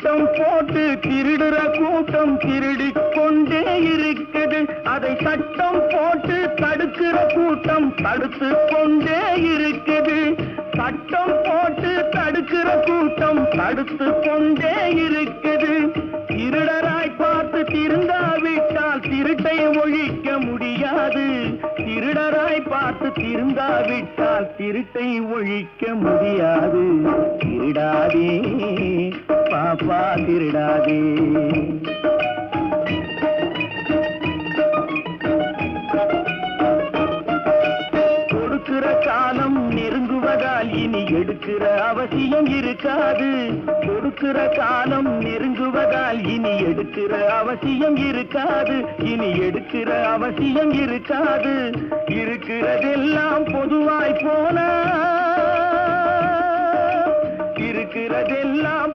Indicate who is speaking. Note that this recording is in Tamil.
Speaker 1: திட்டம் போட்டு திருடுற கூட்டம் திருடிக் கொண்டே இருக்குது. அதை சட்டம் போட்டு தடுக்கிற கூட்டம் தடுத்து கொண்டே இருக்குது. சட்டம் போட்டு தடுக்கிற கூட்டம் தடுத்து கொண்டே இருக்குது. திருடராய் பார்த்து திருந்தாவிட்டால் திருட்டை ஒழிக்க முடியாது. திருடராய் பார்த்து திருந்தாவிட்டால் திருட்டை ஒழிக்க முடியாது. திருடாதே பாப்பா திருடாதே. கொடுக்கிற காலம் நெருங்குவதால் இனி எடுக்கிற அவசியம் இருக்காது. கொடுக்கிற காலம் நெருங்குவதால் இனி எடுக்கிற அவசியம் இருக்காது. இனி எடுக்கிற அவசியம் இருக்காது. இருக்கிறதெல்லாம் பொதுவாய் போன இருக்கிறதெல்லாம்